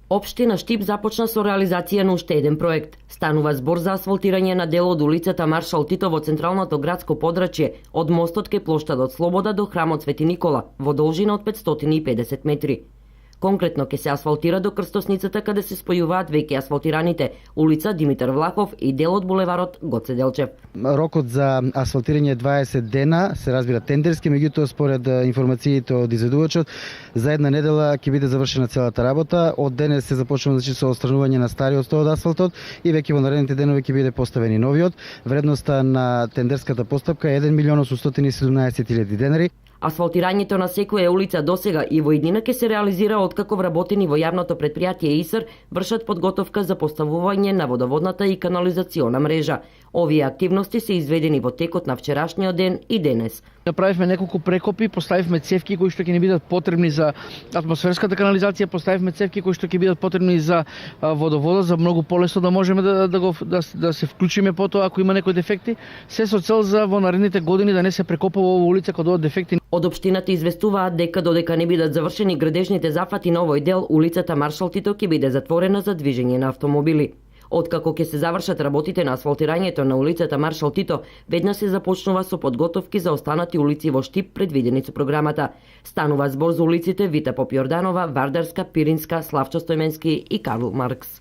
Општина Штип започна со реализација на уште еден проект. Станува збор за асфалтирање на дел од улицата Маршал Тито во централното градско подрачје од мостот кај плоштадот Слобода до храмот Свети Никола во должина од 550 метри. Конкретно ќе се асфалтира до крстосницата каде се спојуваат веќе асфалтираните улица Димитар Влахов и дел од булеварот Гоце Делчев. Рокот за асфалтирање е 20 дена, се разбира тендерски, меѓутоа според информациите од изведувачот, за една недела ќе биде завршена целата работа. Од денес се започнува со отстранување на стариот стол од асфалтот и веќе во наредните денови ќе биде поставени новиот. Вредноста на тендерската постапка е 1.817.000 денари. Асфалтирањето на секоја улица досега и во иднина ќе се реализира откако вработени во јавното предпријатие ИСР вршат подготовка за поставување на водоводната и канализациона мрежа. Овие активности се изведени во текот на вчерашниот ден и денес. Направивме неколку прекопи, поставивме цевки кои што ќе ни бидат потребни за атмосферската канализација, поставивме цевки кои што ќе бидат потребни за водовода, за многу полесно да можеме да се вклучиме по тоа ако има некои дефекти, се со цел за во наредните години да не се прекопува оваа улица кога доаѓаат дефекти. Од општината известуваат дека додека не бидат завршени градежните зафати на овој дел, улицата Маршал Тито ќе биде затворена за движење на автомобили. Откако ќе се завршат работите на асфалтирањето на улицата Маршал Тито, веднаш се започнува со подготовки за останати улици во Штип предвидени со програмата. Станува збор за улиците Вита Поп Јорданова, Вардарска, Пиринска, Славчо Стојменски и Карл Маркс.